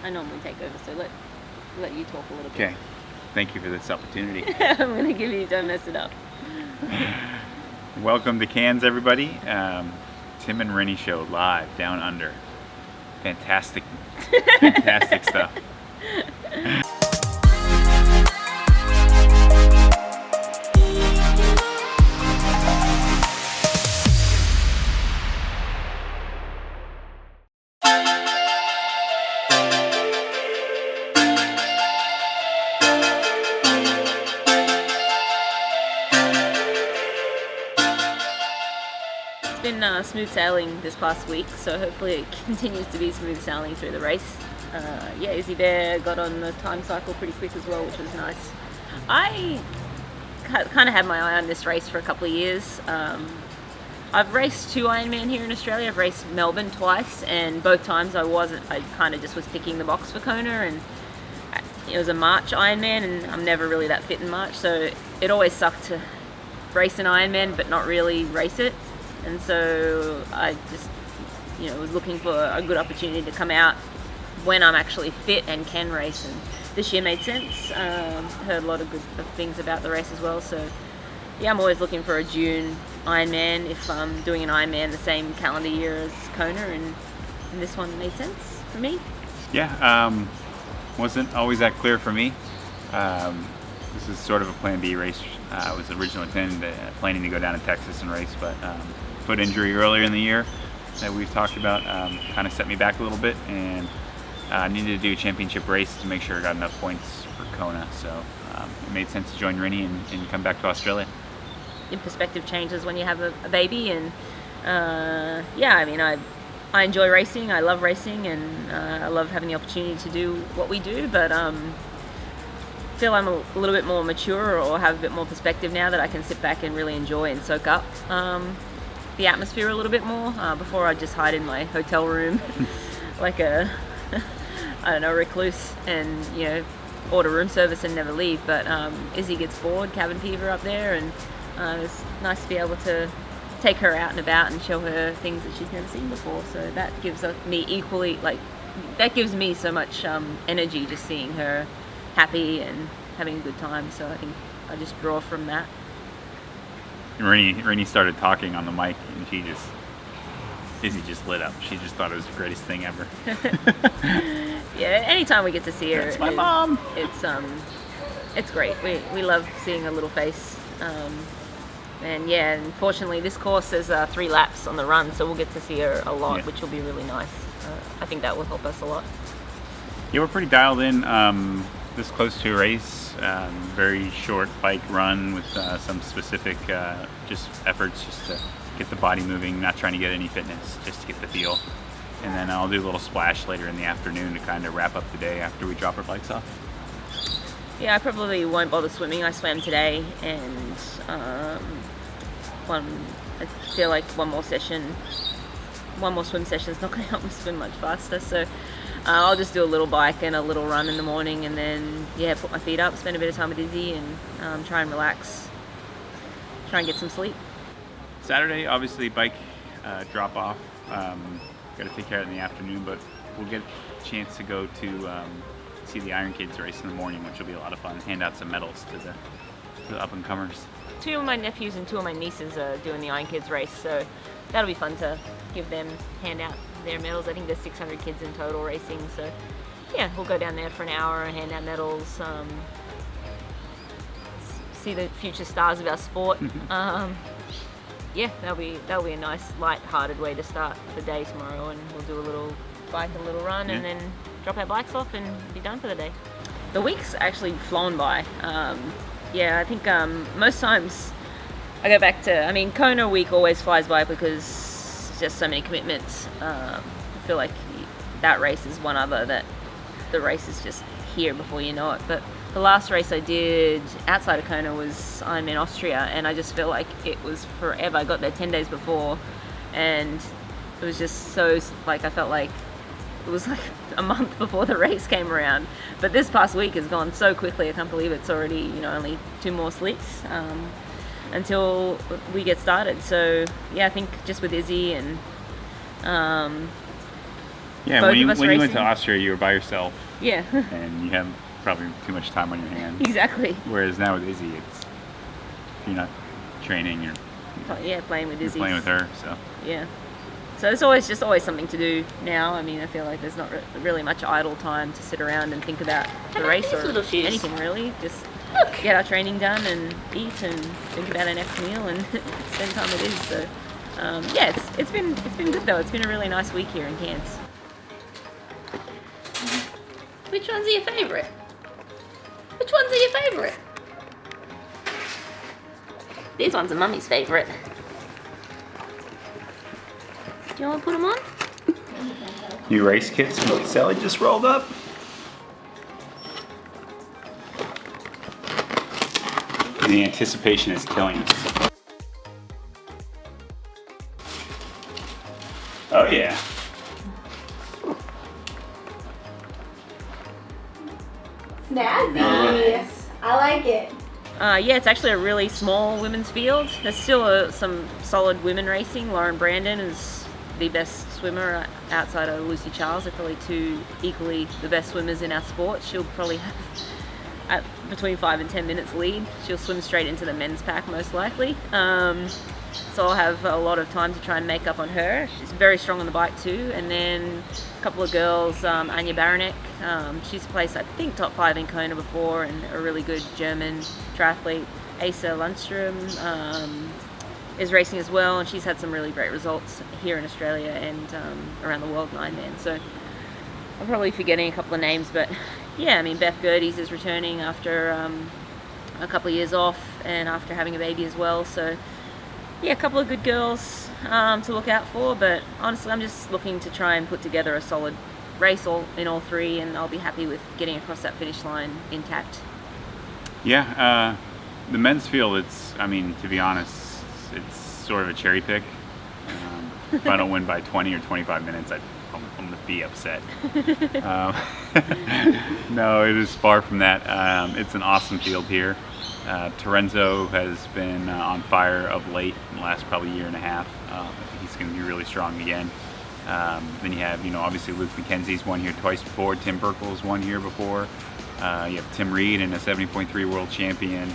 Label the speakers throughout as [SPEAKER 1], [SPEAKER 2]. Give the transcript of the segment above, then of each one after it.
[SPEAKER 1] I normally take over, so let you talk a little bit.
[SPEAKER 2] Okay. Thank you for this opportunity.
[SPEAKER 1] I'm gonna give you. Don't mess it up.
[SPEAKER 2] Welcome to Cairns, everybody. Tim and Rennie show live down under. Fantastic stuff.
[SPEAKER 1] It's been smooth sailing this past week, so hopefully it continues to be smooth sailing through the race. Izzy Bear got on the time cycle pretty quick as well, which was nice. I kind of had my eye on this race for a couple of years. I've raced 2 Ironman here in Australia. I've raced Melbourne twice, and both times I kind of just was ticking the box for Kona, and it was a March Ironman, and I'm never really that fit in March, so it always sucked to race an Ironman but not really race it. And so I just, was looking for a good opportunity to come out when I'm actually fit and can race. And this year made sense. Heard a lot of good things about the race as well. So yeah, I'm always looking for a June Ironman if I'm doing an Ironman the same calendar year as Kona, and this one made sense for me.
[SPEAKER 2] Yeah, wasn't always that clear for me. This is sort of a Plan B race. I was originally planning to go down to Texas and race, but foot injury earlier in the year that we've talked about kind of set me back a little bit, and I needed to do a championship race to make sure I got enough points for Kona. So it made sense to join Rennie and come back to Australia.
[SPEAKER 1] Your perspective changes when you have a baby, and I enjoy racing. I love racing, and I love having the opportunity to do what we do, but feel I'm a little bit more mature or have a bit more perspective now that I can sit back and really enjoy and soak up the atmosphere a little bit more. Before I just hide in my hotel room like a recluse, and order room service and never leave. But Izzy gets bored, cabin fever up there, and it's nice to be able to take her out and about and show her things that she's never seen before. So that gives me so much energy, just seeing her happy and having a good time. So I think I just draw from that.
[SPEAKER 2] Rennie started talking on the mic, and Izzy just lit up. She just thought it was the greatest thing ever.
[SPEAKER 1] Yeah, anytime we get to see her,
[SPEAKER 2] it's my mom.
[SPEAKER 1] It's great. We love seeing her little face. And unfortunately this course is 3 laps on the run, so we'll get to see her a lot, which will be really nice. I think that will help us a lot.
[SPEAKER 2] Yeah, we're pretty dialed in. This close to a race, very short bike run with some specific just efforts just to get the body moving, not trying to get any fitness, just to get the feel. And then I'll do a little splash later in the afternoon to kind of wrap up the day after we drop our bikes off.
[SPEAKER 1] Yeah, I probably won't bother swimming. I swam today, and I feel like one more swim session is not going to help me swim much faster. So I'll just do a little bike and a little run in the morning, and then put my feet up, spend a bit of time with Izzy, and try and relax, try and get some sleep.
[SPEAKER 2] Saturday, obviously bike drop off. Got to take care of it in the afternoon, but we'll get a chance to go to see the Iron Kids race in the morning, which will be a lot of fun. Hand out some medals to the up and comers. 2
[SPEAKER 1] of my nephews and 2 of my nieces are doing the Iron Kids race, so that'll be fun to hand out their medals. I think there's 600 kids in total racing, so yeah, we'll go down there for an hour and hand out medals, see the future stars of our sport. That'll be a nice light-hearted way to start the day tomorrow, and we'll do a little bike, a little run, and then drop our bikes off and be done for the day. The week's actually flown by. I think most times I go back to, Kona week always flies by because it's just so many commitments. I feel like that race is one other that the race is just here before you know it. But the last race I did outside of Kona was Ironman Austria, and I just feel like it was forever. I got there 10 days before, and it was just so, I felt like it was like a month before the race came around. But this past week has gone so quickly. I can't believe it's already, only 2 more sleeps until we get started. So yeah, I think just with Izzy and
[SPEAKER 2] Yeah,
[SPEAKER 1] both
[SPEAKER 2] when you
[SPEAKER 1] of us
[SPEAKER 2] went
[SPEAKER 1] racing.
[SPEAKER 2] to Austria, you were by yourself,
[SPEAKER 1] Yeah,
[SPEAKER 2] and you have probably too much time on your hands.
[SPEAKER 1] exactly.
[SPEAKER 2] Whereas now with Izzy, you're not training, you're
[SPEAKER 1] Playing with Izzy.
[SPEAKER 2] playing with her. So
[SPEAKER 1] Yeah. So there's always something to do now. I mean, I feel like there's not really much idle time to sit around and think about the race or anything really. Just get our training done and eat and think about our next meal and spend time with Iz. So it's been good though. It's been a really nice week here in Cairns.
[SPEAKER 3] Which ones are your favourite? Which ones are your favourite? These ones are Mummy's favourite. Do you want to put them on?
[SPEAKER 2] new race kits Sally just rolled up. The anticipation is killing us. Oh yeah.
[SPEAKER 4] Snazzy. I like it.
[SPEAKER 1] It's actually a really small women's field. There's still some solid women racing. Lauren Brandon is the best swimmer outside of Lucy Charles. They're probably two equally the best swimmers in our sport. She'll probably have between 5 and 10 minutes lead. She'll swim straight into the men's pack most likely. So I'll have a lot of time to try and make up on her. She's very strong on the bike too. And then a couple of girls, Anja Baranek, she's placed I think top 5 in Kona before, and a really good German triathlete. Asa Lundstrom is racing as well, and she's had some really great results here in Australia and around the world in Ironman. So I'm probably forgetting a couple of names, but yeah, I mean Beth Gerdes is returning after a couple of years off and after having a baby as well. So yeah, a couple of good girls to look out for, but honestly I'm just looking to try and put together a solid race in all three, and I'll be happy with getting across that finish line intact.
[SPEAKER 2] Yeah, the men's field, to be honest, it's sort of a cherry pick. If I don't win by 20 or 25 minutes, I'm going to be upset. No, it is far from that. It's an awesome field here. Terenzo has been on fire of late in the last probably year and a half. He's going to be really strong again. Then you have, obviously Luke McKenzie's won here twice before. Tim Burkle's won here before. You have Tim Reed and a 70.3 world champion.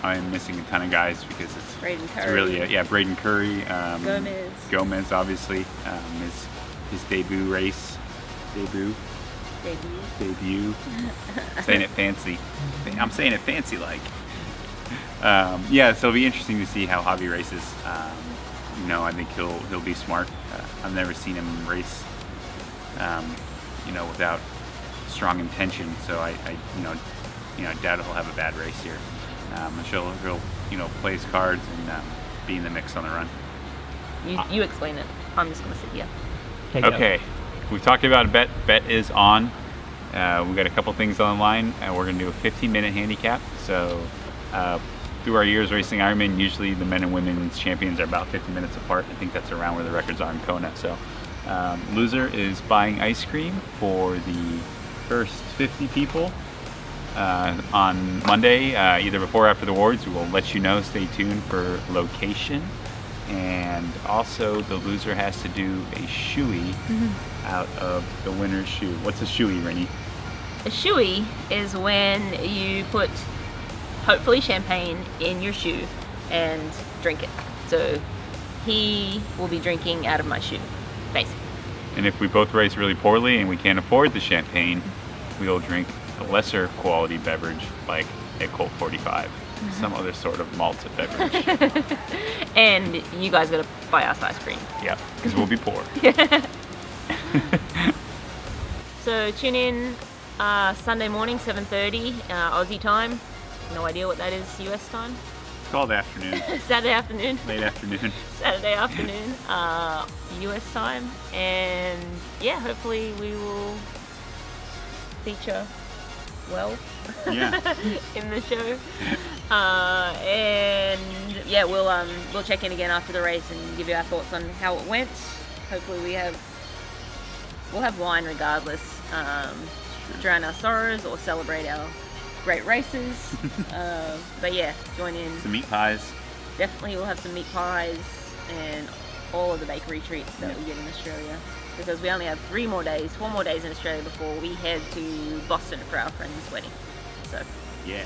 [SPEAKER 2] I'm missing a ton of guys because it's really, Braden Curry. Gomez, obviously, his debut race. Debut. Saying it fancy. I'm saying it fancy like. So it'll be interesting to see how Javi races. I think he'll be smart. I've never seen him race, without strong intention. So I doubt he'll have a bad race here. I'm sure he'll play his cards and be in the mix on the run.
[SPEAKER 1] You explain it. I'm just going to sit here.
[SPEAKER 2] Okay, we've talked about a bet. Bet is on. We've got a couple things on the line, and we're going to do a 15-minute handicap. So through our years racing Ironman, usually the men and women's champions are about 50 minutes apart. I think that's around where the records are in Kona. So loser is buying ice cream for the first 50 people on Monday, either before or after the awards. We will let you know. Stay tuned for location. And also the loser has to do a shoey out of the winner's shoe. What's a shoey, Rennie?
[SPEAKER 1] A shoey is when you put hopefully champagne in your shoe and drink it. So he will be drinking out of my shoe, basically.
[SPEAKER 2] And if we both race really poorly and we can't afford the champagne, we'll drink a lesser quality beverage like a Colt 45. Some other sort of malted beverage.
[SPEAKER 1] And you guys gotta buy us ice cream.
[SPEAKER 2] Yeah, because we'll be poor.
[SPEAKER 1] So tune in Sunday morning, 7:30 Aussie time. No idea what that is US time.
[SPEAKER 2] It's called afternoon.
[SPEAKER 1] Saturday afternoon.
[SPEAKER 2] Late afternoon.
[SPEAKER 1] Saturday afternoon, US time. And yeah, hopefully we will feature well in the show. And yeah, we'll check in again after the race and give you our thoughts on how it went. Hopefully we'll have wine regardless, to drown our sorrows or celebrate our great races. But yeah, join in.
[SPEAKER 2] Some meat pies.
[SPEAKER 1] Definitely we'll have some meat pies and all of the bakery treats that we get in Australia. because we only have 4 more days in Australia before we head to Boston for our friend's wedding. So
[SPEAKER 2] Yeah.